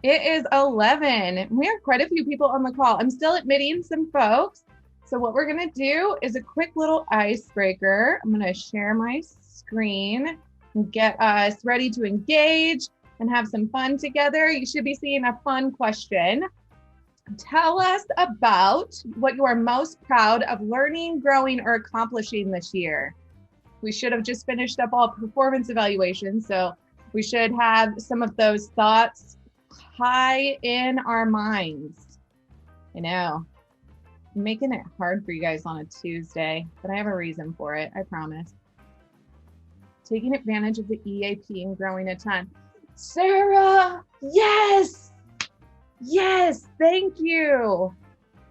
It is 11. We have quite a few people on the call. I'm still admitting some folks. So what we're going to do is a quick little icebreaker. I'm going to share my screen and get us ready to engage and have some fun together. You should be seeing a fun question. Tell us about what you are most proud of learning, growing, or accomplishing this year. We should have just finished up all performance evaluations, so we should have some of those thoughts high in our minds. I know, I'm making it hard for you guys on a Tuesday, but I have a reason for it, I promise. Taking advantage of the EAP and growing a ton. Sarah, yes! Yes, thank you.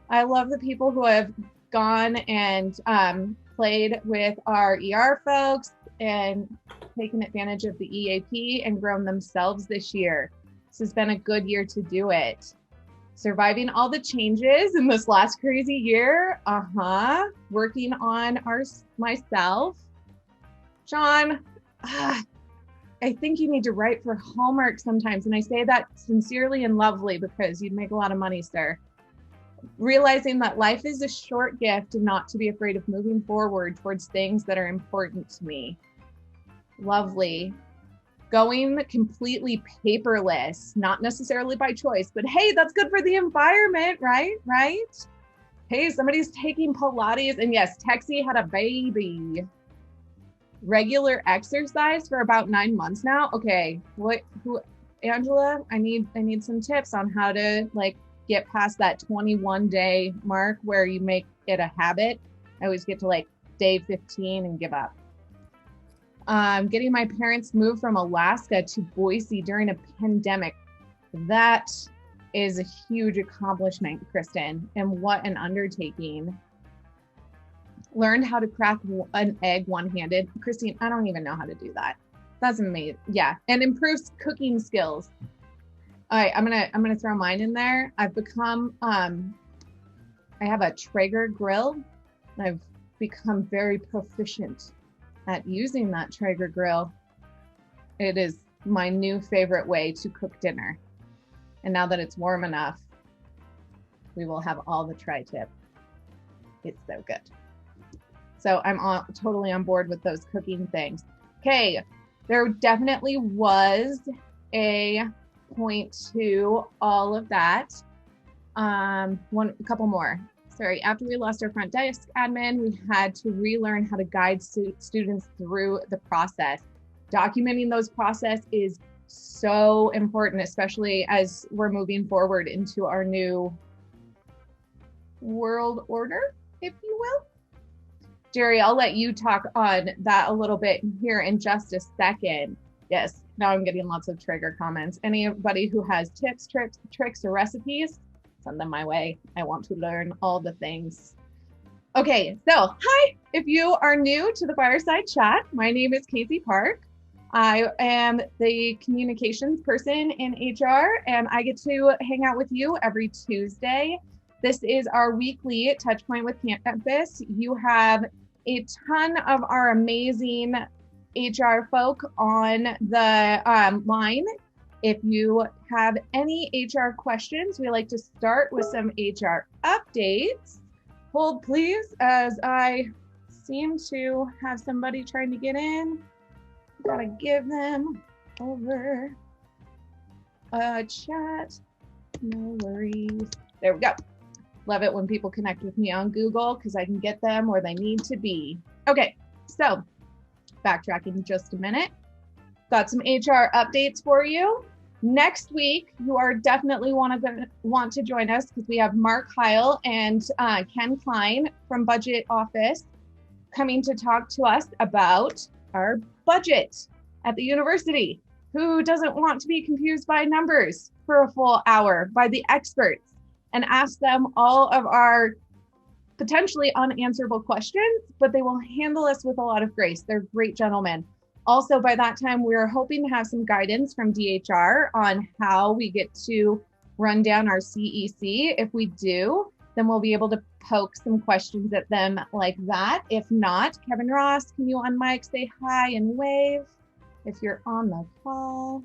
I love the people who have gone and played with our ER folks and taken advantage of the EAP and grown themselves this year. This has been a good year to do it. Surviving all the changes in this last crazy year. Working on myself. Sean, I think you need to write for Hallmark sometimes. And I say that sincerely and lovely because you'd make a lot of money, sir. Realizing that life is a short gift and not to be afraid of moving forward towards things that are important to me. Lovely. Going completely paperless, not necessarily by choice, but hey, that's good for the environment, right? Right? Hey, somebody's taking Pilates, and yes, Texie had a baby. Regular exercise for about 9 months now. Okay, Angela, I need some tips on how to get past that 21-day mark where you make it a habit. I always get to day 15 and give up. Getting my parents moved from Alaska to Boise during a pandemic. That is a huge accomplishment, Kristen, and what an undertaking. Learned how to crack an egg one-handed. Christine, I don't even know how to do that. That's amazing. Yeah, and improves cooking skills. All right, I'm gonna throw mine in there. I've become I have a Traeger grill. I've become very proficient at using that Traeger grill. It is my new favorite way to cook dinner. And now that it's warm enough, we will have all the tri-tip. It's so good. So I'm totally on board with those cooking things. Okay, there definitely was a point to all of that. A couple more. Sorry, after we lost our front desk admin, we had to relearn how to guide students through the process. Documenting those process is so important, especially as we're moving forward into our new world order, if you will. Jerry, I'll let you talk on that a little bit here in just a second. Yes, now I'm getting lots of Traeger comments. Anybody who has tips, tricks, or recipes, send them my way. I want to learn all the things. Okay, so hi. If you are new to the Fireside Chat, my name is Casey Park. I am the communications person in HR, and I get to hang out with you every Tuesday. This is our weekly touch point with campus. You have a ton of our amazing HR folk on the line. If you have any HR questions, we like to start with some HR updates. Hold please, as I seem to have somebody trying to get in. Gotta give them over a chat. No worries. There we go. Love it when people connect with me on Google because I can get them where they need to be. Okay, so backtracking just a minute. Got some HR updates for you. Next week, you are definitely want to join us because we have Mark Heil and Ken Klein from Budget Office coming to talk to us about our budget at the university. Who doesn't want to be confused by numbers for a full hour by the experts and ask them all of our potentially unanswerable questions, but they will handle us with a lot of grace. They're great gentlemen. Also, by that time, we're hoping to have some guidance from DHR on how we get to run down our CEC. If we do, then we'll be able to poke some questions at them like that. If not, Kevin Ross, can you on mic say hi and wave if you're on the call?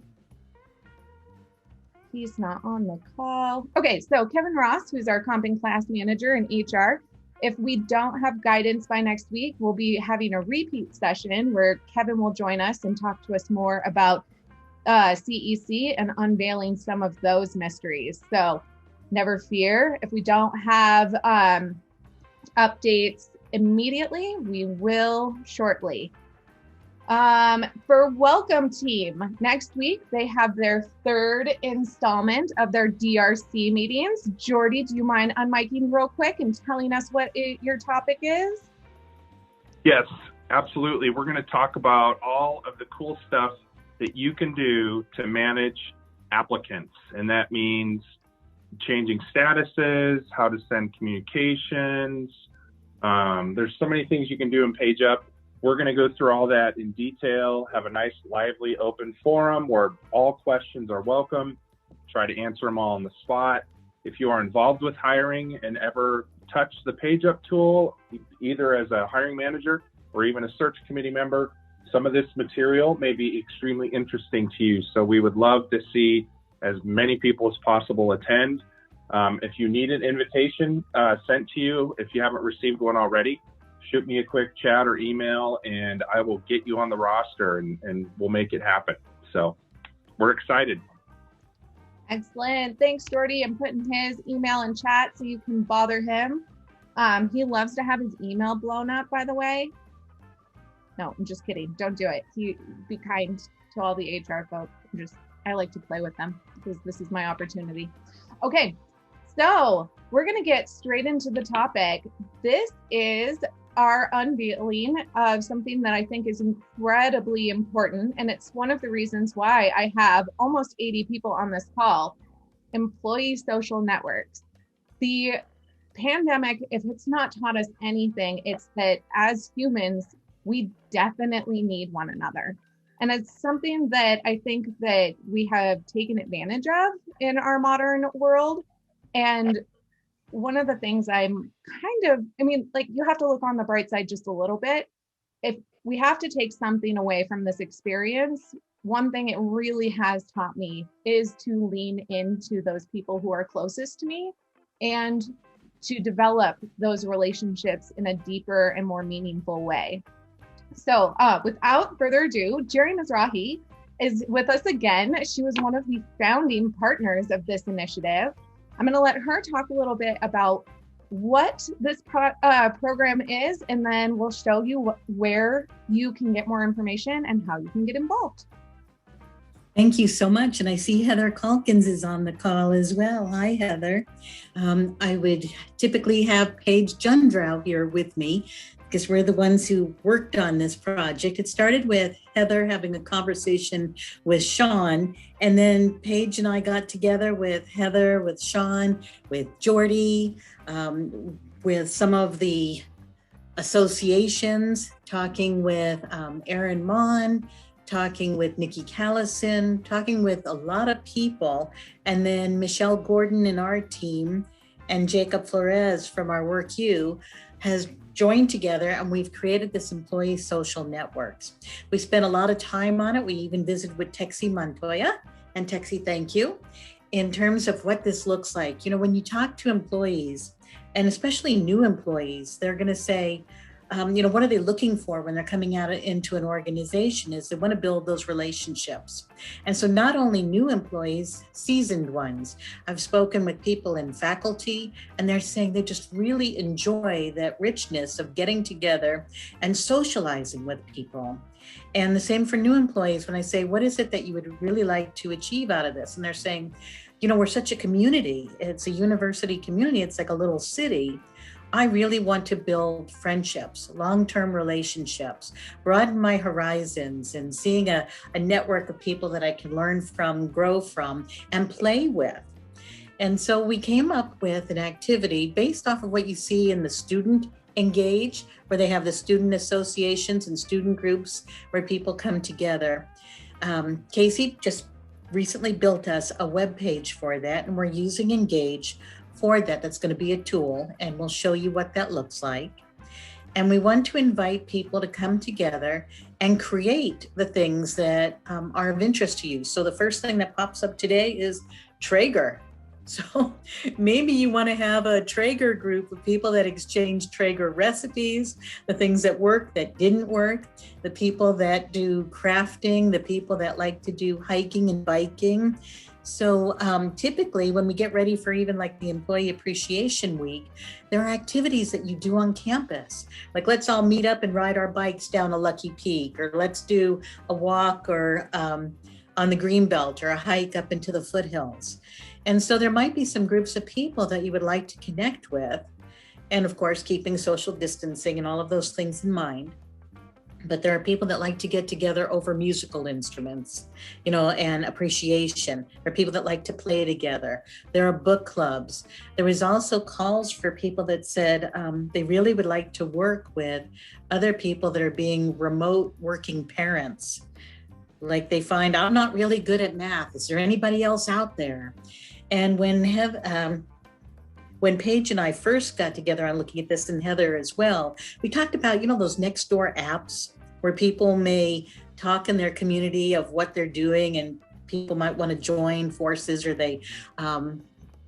he's not on the call. Okay, so Kevin Ross, who's our comp and class manager in HR, if we don't have guidance by next week, we'll be having a repeat session where Kevin will join us and talk to us more about CEC and unveiling some of those mysteries. So never fear. If we don't have updates immediately, we will shortly. For Welcome Team, next week, they have their third installment of their DRC meetings. Jordy, do you mind unmiking real quick and telling us what your topic is? Yes, absolutely. We're going to talk about all of the cool stuff that you can do to manage applicants. And that means changing statuses, how to send communications. There's so many things you can do in PageUp. We're going to go through all that in detail, have a nice, lively, open forum where all questions are welcome, try to answer them all on the spot. If you are involved with hiring and ever touch the PageUp tool, either as a hiring manager or even a search committee member, some of this material may be extremely interesting to you. So we would love to see as many people as possible attend. If you need an invitation sent to you, if you haven't received one already, shoot me a quick chat or email and I will get you on the roster and we'll make it happen. So we're excited. Excellent. Thanks, Jordy. I'm putting his email in chat so you can bother him. He loves to have his email blown up, by the way. No, I'm just kidding. Don't do it. Be kind to all the HR folks. I like to play with them because this is my opportunity. Okay, so we're going to get straight into the topic. This is our unveiling of something that I think is incredibly important. And it's one of the reasons why I have almost 80 people on this call, employee social networks. The pandemic, if it's not taught us anything, it's that as humans, we definitely need one another. And it's something that I think that we have taken advantage of in our modern world. And one of the things you have to look on the bright side just a little bit. If we have to take something away from this experience, one thing it really has taught me is to lean into those people who are closest to me and to develop those relationships in a deeper and more meaningful way. So without further ado, Jerry Mizrahi is with us again. She was one of the founding partners of this initiative. I'm going to let her talk a little bit about what this program is, and then we'll show you where you can get more information and how you can get involved. Thank you so much. And I see Heather Calkins is on the call as well. Hi, Heather. I would typically have Paige Jundrow here with me because we're the ones who worked on this project. It started with Heather having a conversation with Sean, and then Paige and I got together with Heather, with Sean, with Jordy, with some of the associations, talking with Erin Mon, talking with Nikki Callison, talking with a lot of people, and then Michelle Gordon in our team and Jacob Flores from our Work U has joined together, and we've created this employee social networks. We spent a lot of time on it. We even visited with Texie Montoya, and Texie, thank you, in terms of what this looks like. You know, when you talk to employees, and especially new employees, they're going to say, what are they looking for when they're coming out into an organization is they want to build those relationships. And so not only new employees, seasoned ones. I've spoken with people in faculty, and they're saying they just really enjoy that richness of getting together and socializing with people. And the same for new employees. When I say, what is it that you would really like to achieve out of this? And they're saying, we're such a community. It's a university community. It's like a little city. I really want to build friendships, long-term relationships, broaden my horizons, and seeing a network of people that I can learn from, grow from, and play with. And so we came up with an activity based off of what you see in the Student Engage, where they have the student associations and student groups where people come together. Casey just recently built us a web page for that, and we're using Engage for that. That's going to be a tool, and we'll show you what that looks like. And we want to invite people to come together and create the things that are of interest to you. So the first thing that pops up today is Traeger. So maybe you want to have a Traeger group of people that exchange Traeger recipes, the things that work, that didn't work, the people that do crafting, the people that like to do hiking and biking. So typically when we get ready for even like the Employee Appreciation Week, there are activities that you do on campus. Like let's all meet up and ride our bikes down a Lucky Peak, or let's do a walk or on the Greenbelt, or a hike up into the foothills. And so there might be some groups of people that you would like to connect with. And of course, keeping social distancing and all of those things in mind. But there are people that like to get together over musical instruments, you know, and appreciation. There are people that like to play together. There are book clubs. There was also calls for people that said they really would like to work with other people that are being remote working parents. Like they find, I'm not really good at math. Is there anybody else out there? And when Paige and I first got together on looking at this, and Heather as well, we talked about, you know, those next door apps where people may talk in their community of what they're doing, and people might want to join forces, or they want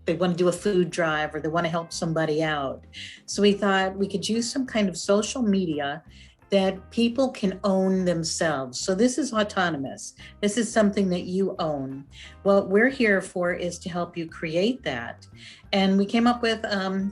to do a food drive, or they want to help somebody out. So we thought we could use some kind of social media that people can own themselves. So this is autonomous. This is something that you own. What we're here for is to help you create that. And we came up with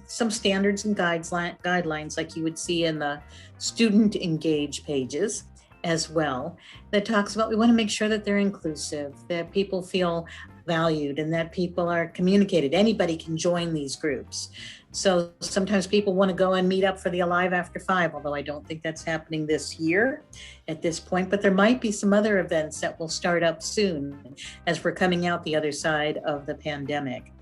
some standards and guidelines like you would see in the student engage pages as well, that talks about, we want to make sure that they're inclusive, that people feel valued, and that people are communicated. Anybody can join these groups. So sometimes people want to go and meet up for the Alive After 5, although I don't think that's happening this year at this point, but there might be some other events that will start up soon as we're coming out the other side of the pandemic.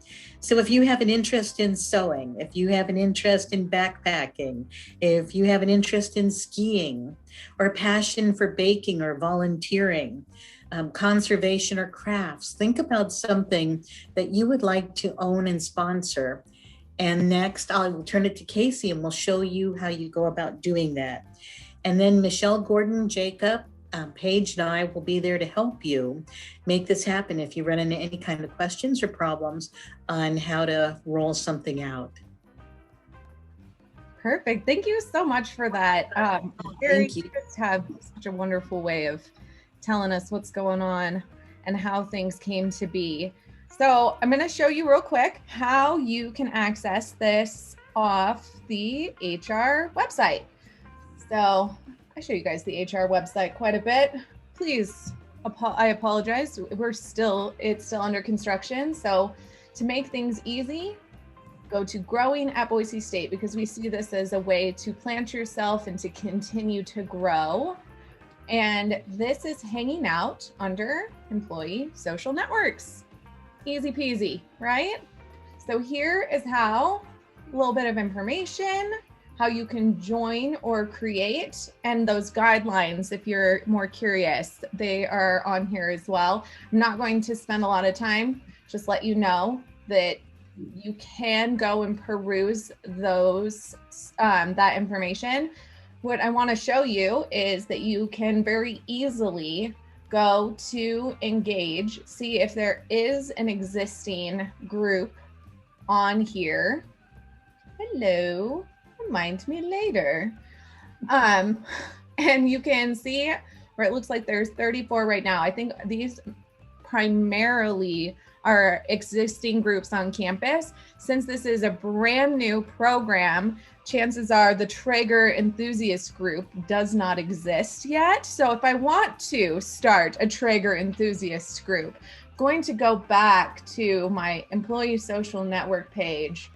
So if you have an interest in sewing, if you have an interest in backpacking, if you have an interest in skiing, or a passion for baking or volunteering, conservation or crafts, think about something that you would like to own and sponsor. And next, I will turn it to Casey and we'll show you how you go about doing that. And then Michelle, Gordon, Jacob, Paige, and I will be there to help you make this happen if you run into any kind of questions or problems on how to roll something out. Perfect. Thank you so much for that. Thank you. You just have such a wonderful way of telling us what's going on and how things came to be. So I'm going to show you real quick how you can access this off the HR website. So I show you guys the HR website quite a bit. Please, I apologize. It's still under construction. So to make things easy, go to Growing at Boise State, because we see this as a way to plant yourself and to continue to grow. And this is hanging out under Employee Social Networks. Easy peasy, right? So here is how, a little bit of information, how you can join or create, and those guidelines, if you're more curious, they are on here as well. I'm not going to spend a lot of time, just let you know that you can go and peruse those, that information. What I want to show you is that you can very easily go to engage, see if there is an existing group on here. Hello, remind me later. And you can see where it looks like there's 34 right now. I think these primarily are existing groups on campus. Since this is a brand new program, chances are the Traeger enthusiast group does not exist yet. So if I want to start a Traeger enthusiast group, I'm going to go back to my employee social network page,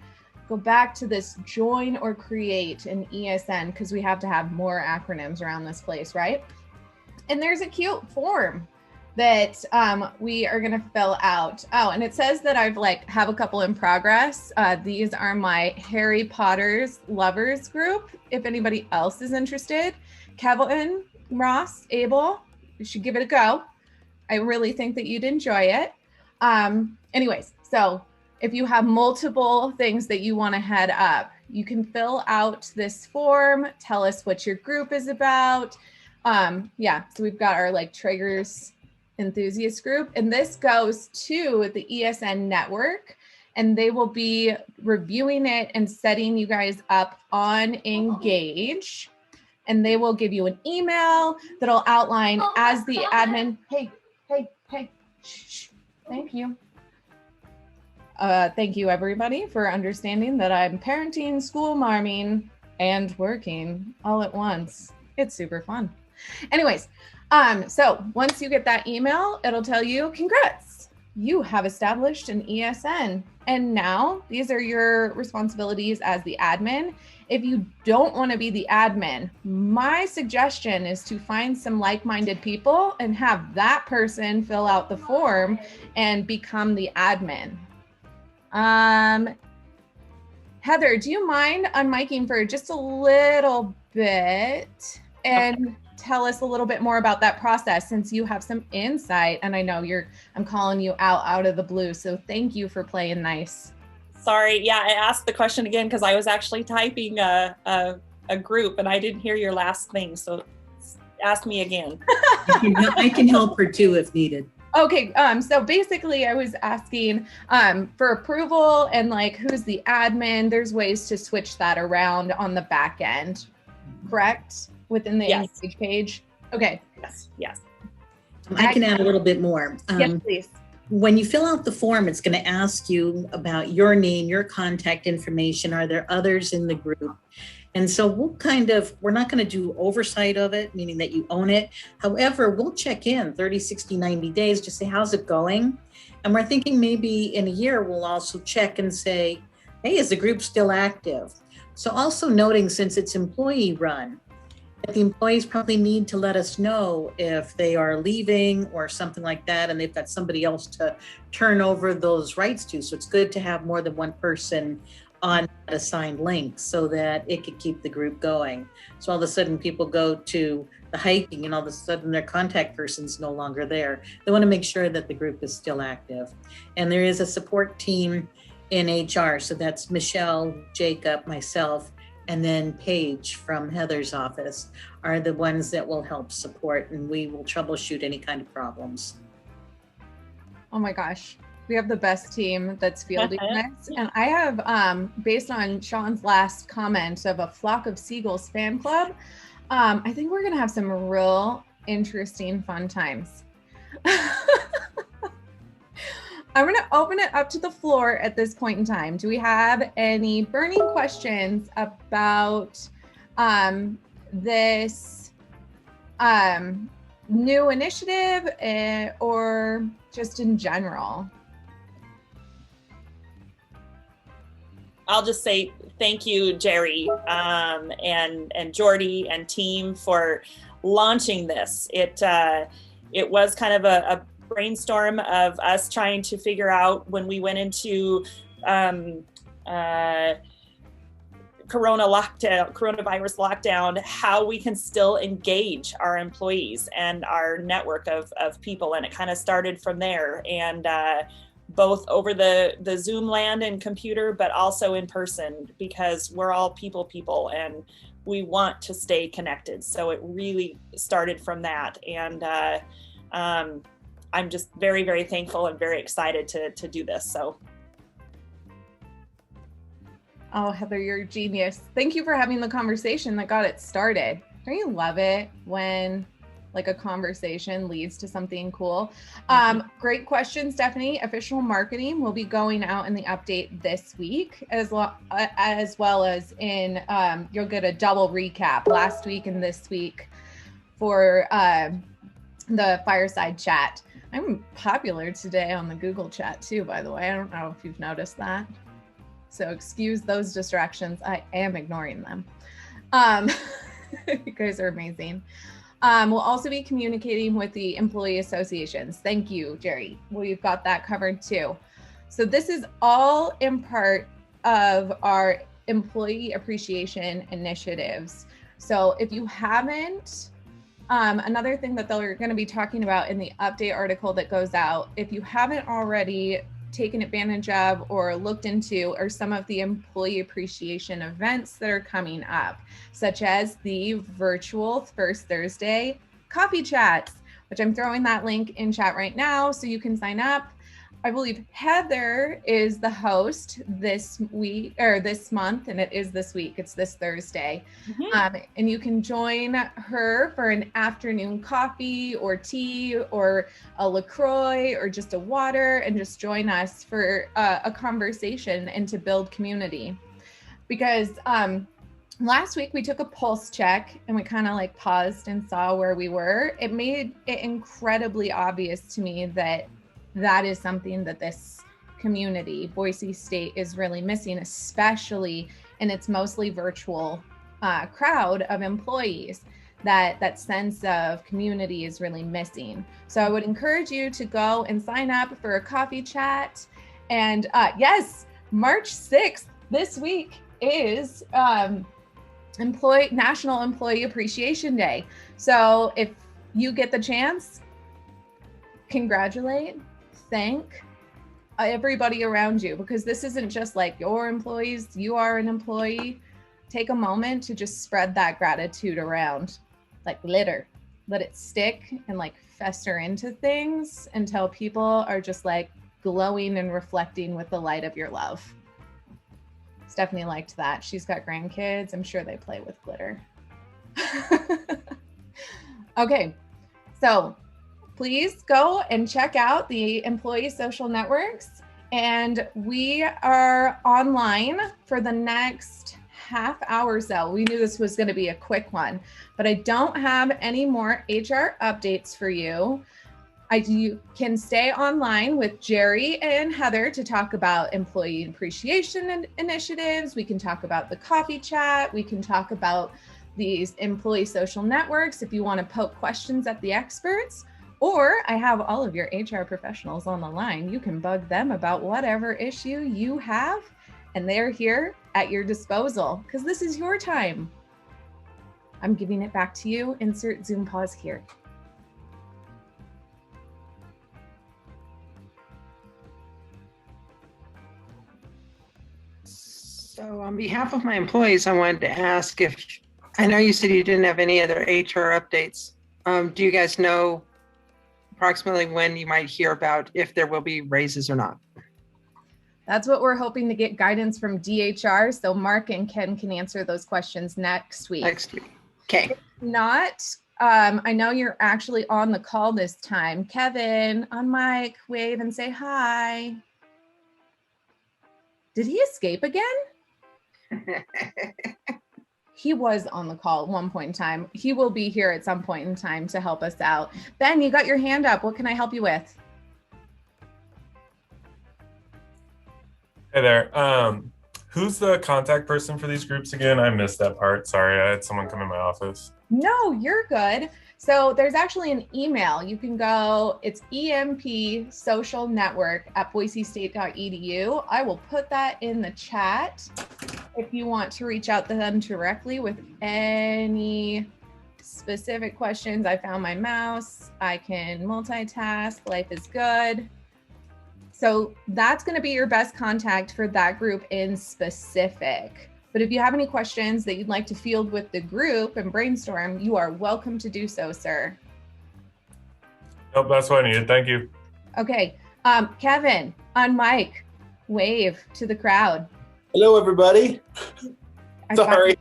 go back to this join or create an ESN, because we have to have more acronyms around this place, right? And there's a cute form that we are going to fill out. Oh, and it says that I've have a couple in progress. These are my Harry Potter's lovers group. If anybody else is interested, Kevin, Ross, Abel, you should give it a go. I really think that you'd enjoy it. Anyways, so if you have multiple things that you want to head up, you can fill out this form, tell us what your group is about. Yeah, so we've got our Traeger's enthusiast group. And this goes to the ESN network, and they will be reviewing it and setting you guys up on Engage. And they will give you an email that'll outline as the admin. Hey, shh, thank you. Thank you everybody for understanding that I'm parenting, school marming, and working all at once. It's super fun. Anyways, so once you get that email, it'll tell you, congrats, you have established an ESN. And now these are your responsibilities as the admin. If you don't want to be the admin, my suggestion is to find some like-minded people and have that person fill out the form and become the admin. Heather, do you mind unmiking for just a little bit and tell us a little bit more about that process, since you have some insight, and I know I'm calling you out of the blue, so thank you for playing nice. Sorry, yeah, I asked the question again because I was actually typing a group and I didn't hear your last thing, so ask me again. I can help her too if needed. Okay, so basically I was asking for approval and like who's the admin. There's ways to switch that around on the back end, correct? Within the Engage page? Okay. Yes. I can add a little bit more. Yes, please. When you fill out the form, it's going to ask you about your name, your contact information. Are there others in the group? And so we're not going to do oversight of it, meaning that you own it. However, we'll check in 30, 60, 90 days to say, how's it going? And we're thinking maybe in a year, we'll also check and say, hey, is the group still active? So also noting, since it's employee run, that the employees probably need to let us know if they are leaving or something like that, and they've got somebody else to turn over those rights to. So it's good to have more than one person on that assigned link so that it could keep the group going. So all of a sudden people go to the hiking and all of a sudden their contact person's no longer there. They want to make sure that the group is still active. And there is a support team in HR. So that's Michelle, Jacob, myself, and then Paige from Heather's office are the ones that will help support, and we will troubleshoot any kind of problems. Oh my gosh. We have the best team that's fielding this. And I have, based on Sean's last comment of a flock of seagulls fan club, I think we're going to have some real interesting fun times. I'm going to open it up to the floor at this point in time. Do we have any burning questions about this new initiative or just in general? I'll just say thank you, Jerry, and Jordy and team for launching this. It was kind of a brainstorm of us trying to figure out when we went into coronavirus lockdown, how we can still engage our employees and our network of people. And it kind of started from there. And both over the Zoom land and computer, but also in person, because we're all people and we want to stay connected. So it really started from that. And I'm just very, very thankful and very excited to do this. So. Oh, Heather, you're a genius. Thank you for having the conversation that got it started. Don't you love it when like a conversation leads to something cool? Great question, Stephanie. Official marketing will be going out in the update this week, as well as in, you'll get a double recap last week and this week for the Fireside chat. I'm popular today on the Google chat too, by the way. I don't know if you've noticed that. So excuse those distractions. I am ignoring them. You guys are amazing. We'll also be communicating with the employee associations. Thank you, Jerry. We've got that covered too. So this is all in part of our employee appreciation initiatives. So if you haven't, another thing that they're going to be talking about in the update article that goes out, if you haven't already taken advantage of or looked into, are some of the employee appreciation events that are coming up, such as the virtual First Thursday coffee chats, which I'm throwing that link in chat right now so you can sign up. I believe Heather is the host this week or this month, and it is this week. It's this Thursday. And you can join her for an afternoon coffee or tea or a LaCroix or just a water, and just join us for a conversation and to build community. Because last week we took a pulse check and we kind of like paused and saw where we were. It made it incredibly obvious to me that that is something that this community, Boise State, is really missing, especially in its mostly virtual crowd of employees. That sense of community is really missing. So I would encourage you to go and sign up for a coffee chat. And yes, March 6th, this week is National Employee Appreciation Day. So if you get the chance, congratulate, thank everybody around you, because this isn't just like your employees, you are an employee. Take a moment to just spread that gratitude around like glitter. Let it stick and like fester into things until people are just like glowing and reflecting with the light of your love. Stephanie liked that. She's got grandkids. I'm sure they play with glitter. Okay, so please go and check out the employee social networks. And we are online for the next half hour or so. We knew this was going to be a quick one, but I don't have any more HR updates for you. You can stay online with Jerry and Heather to talk about employee appreciation initiatives. We can talk about the coffee chat. We can talk about these employee social networks if you want to poke questions at the experts. Or I have all of your HR professionals on the line. You can bug them about whatever issue you have, and they're here at your disposal because this is your time. I'm giving it back to you. Insert Zoom pause here. So on behalf of my employees, I wanted to ask if, I know you said you didn't have any other HR updates. Do you guys know approximately when you might hear about if there will be raises or not? That's what we're hoping to get guidance from DHR. So Mark and Ken can answer those questions next week. Okay. If not, I know you're actually on the call this time. Kevin, on mic, wave and say hi. Did he escape again? He was on the call at one point in time. He will be here at some point in time to help us out. Ben, you got your hand up. What can I help you with? Hey there. Who's the contact person for these groups again? I missed that part. Sorry, I had someone come in my office. No, you're good. So there's actually an email. You can go, it's empsocialnetwork@boisestate.edu. I will put that in the chat if you want to reach out to them directly with any specific questions. I found my mouse. I can multitask. Life is good. So that's going to be your best contact for that group in specific. But if you have any questions that you'd like to field with the group and brainstorm, you are welcome to do so, sir. Nope, that's what I needed. Thank you. Okay. Kevin, on mic, wave to the crowd. Hello, everybody. Sorry.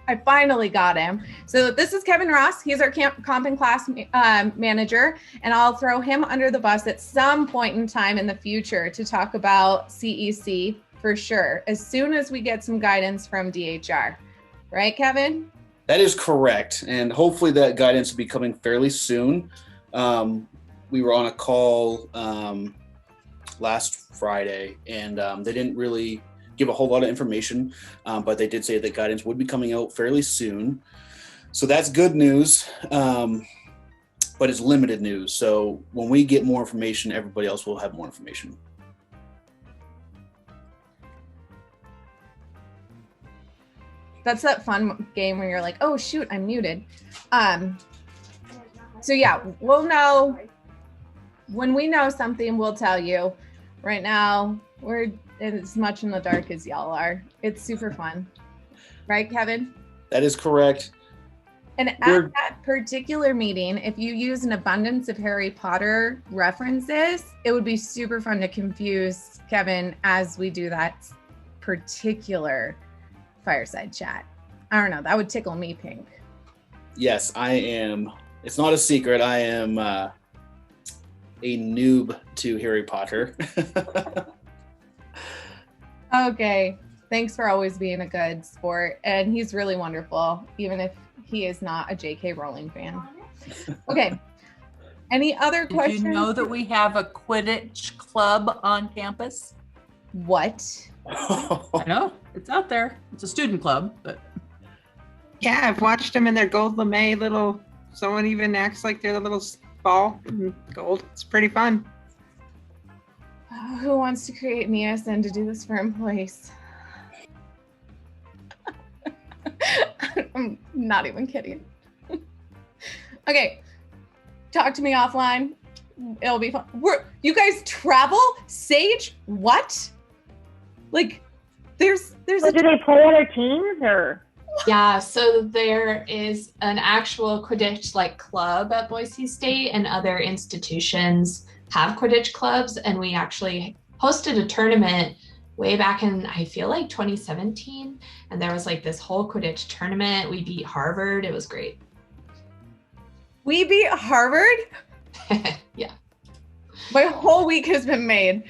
I finally got him. So this is Kevin Ross. He's our comp and class manager, and I'll throw him under the bus at some point in time in the future to talk about CEC for sure, as soon as we get some guidance from DHR. Right, Kevin? That is correct. And hopefully that guidance will be coming fairly soon. We were on a call last Friday, and they didn't really give a whole lot of information, but they did say that guidance would be coming out fairly soon. So that's good news, but it's limited news. So when we get more information, everybody else will have more information. That's that fun game where you're like, oh shoot, I'm muted. So yeah, we'll know when we know something, we'll tell you. Right now, we're as much in the dark as y'all are. It's super fun. Right, Kevin? That is correct. And at that particular meeting, if you use an abundance of Harry Potter references, it would be super fun to confuse Kevin as we do that particular fireside chat. I don't know, that would tickle me pink. Yes, I am. It's not a secret. I am a noob to Harry Potter. Okay, thanks for always being a good sport. And he's really wonderful, even if he is not a J.K. Rowling fan. Okay, any other questions? Did you know that we have a Quidditch club on campus? What? I know, it's out there. It's a student club, but. Yeah, I've watched them in their gold lame little, someone even acts like they're the little ball in gold. It's pretty fun. Oh, who wants to create an ESN to do this for employees? I'm not even kidding. Okay, talk to me offline. It'll be fun. You guys travel? Sage? What? Like, there's so do they play other teams or? Yeah, so there is an actual Quidditch like club at Boise State, and other institutions have Quidditch clubs, and we actually hosted a tournament way back in, I feel like 2017, and there was like this whole Quidditch tournament. We beat Harvard. It was great. We beat Harvard? Yeah. My whole week has been made.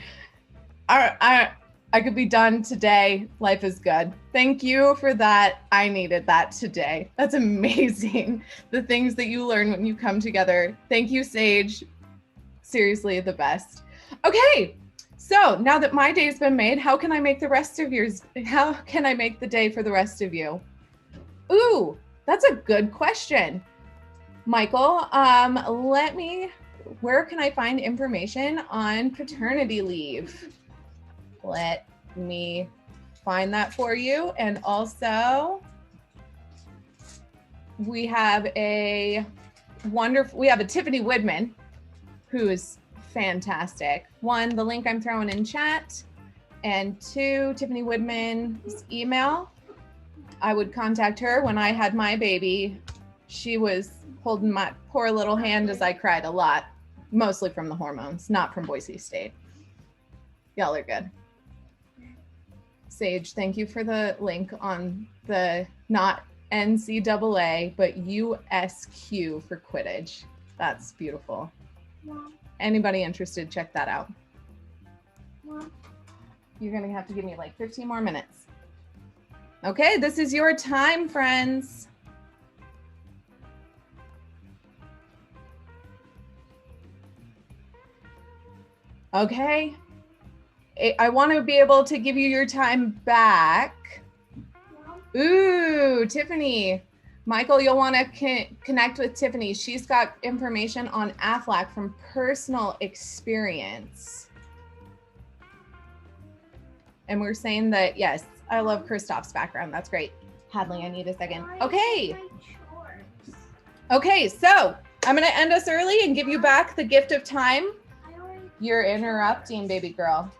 I could be done today. Life is good. Thank you for that. I needed that today. That's amazing. The things that you learn when you come together. Thank you, Sage. Seriously, the best. Okay, so now that my day's been made, how can I make the rest of yours? How can I make the day for the rest of you? Ooh, that's a good question. Michael, where can I find information on paternity leave? Let me find that for you. And also, we have a Tiffany Woodman, who is fantastic. One, the link I'm throwing in chat, and two, Tiffany Woodman's email. I would contact her when I had my baby. She was holding my poor little hand as I cried a lot, mostly from the hormones, not from Boise State. Y'all are good. Sage, thank you for the link on the not NCAA, but USQ for Quidditch. That's beautiful. Anybody interested, check that out. You're gonna have to give me like 15 more minutes. Okay, this is your time, friends. Okay. I want to be able to give you your time back. Ooh, Tiffany. Michael, you'll want to connect with Tiffany. She's got information on Aflac from personal experience. And we're saying that, yes, I love Christoph's background. That's great. Hadley, I need a second. Okay. Okay, so I'm going to end us early and give you back the gift of time. You're interrupting, baby girl.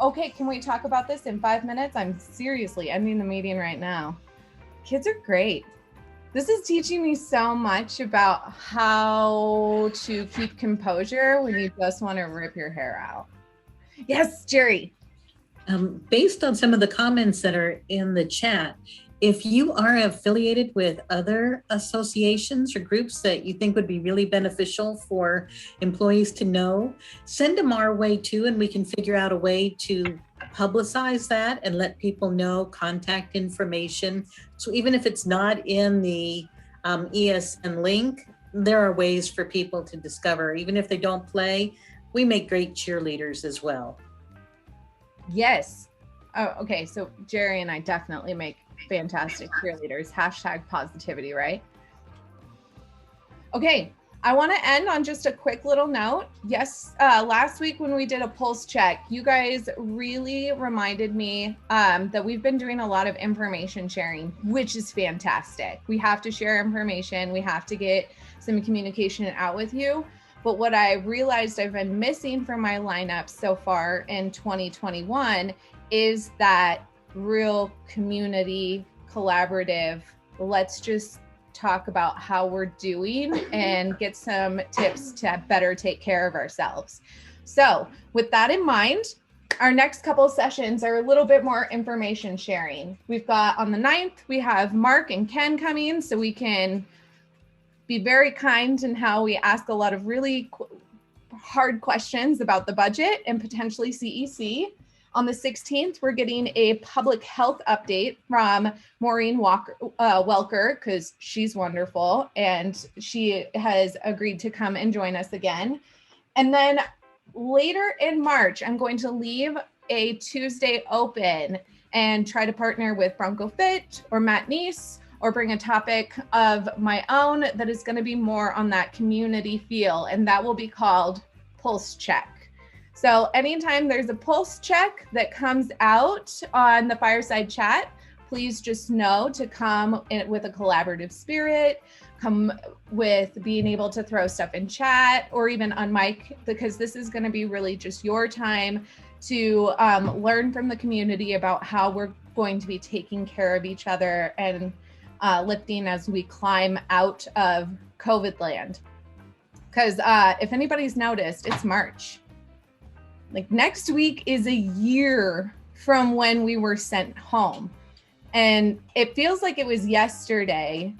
Okay, can we talk about this in 5 minutes? I'm seriously ending the meeting right now. Kids are great. This is teaching me so much about how to keep composure when you just want to rip your hair out. Yes, Jerry. Based on some of the comments that are in the chat, if you are affiliated with other associations or groups that you think would be really beneficial for employees to know, send them our way too, and we can figure out a way to publicize that and let people know contact information. So even if it's not in the ESN link, there are ways for people to discover. Even if they don't play, we make great cheerleaders as well. Yes. Oh, okay. So Jerry and I definitely make fantastic cheerleaders. Hashtag positivity, right? Okay. I want to end on just a quick little note. Yes, last week when we did a pulse check, you guys really reminded me that we've been doing a lot of information sharing, which is fantastic. We have to share information. We have to get some communication out with you. But what I realized I've been missing from my lineup so far in 2021 is that real community, collaborative, let's just talk about how we're doing and get some tips to better take care of ourselves. So with that in mind, our next couple sessions are a little bit more information sharing. We've got on the 9th, we have Mark and Ken coming, so we can be very kind in how we ask a lot of really hard questions about the budget and potentially CEC. On the 16th, we're getting a public health update from Maureen Welker, because she's wonderful and she has agreed to come and join us again. And then later in March, I'm going to leave a Tuesday open and try to partner with Bronco Fit or Matt Neese, or bring a topic of my own that is going to be more on that community feel, and that will be called Pulse Check. So anytime there's a pulse check that comes out on the Fireside chat, please just know to come in with a collaborative spirit, come with being able to throw stuff in chat or even on mic, because this is going to be really just your time to learn from the community about how we're going to be taking care of each other and lifting as we climb out of COVID land. Because if anybody's noticed, it's March. Like next week is a year from when we were sent home. And it feels like it was yesterday,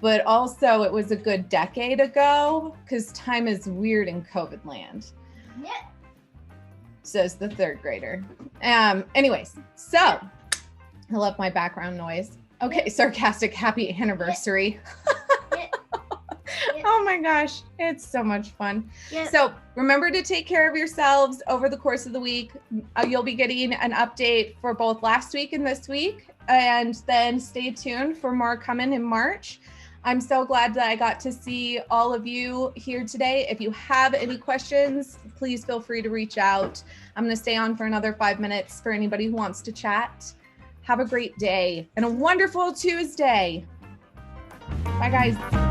but also it was a good decade ago, because time is weird in COVID land. Yeah. Says the 3rd grader. Anyways, so I love my background noise. Okay, sarcastic happy anniversary. Oh my gosh, it's so much fun. So remember to take care of yourselves over the course of the week. You'll be getting an update for both last week and this week, and then stay tuned for more coming in March. I'm so glad that I got to see all of you here today. If you have any questions, please feel free to reach out. I'm going to stay on for another 5 minutes for anybody who wants to chat. Have a great day and a wonderful Tuesday. Bye, guys.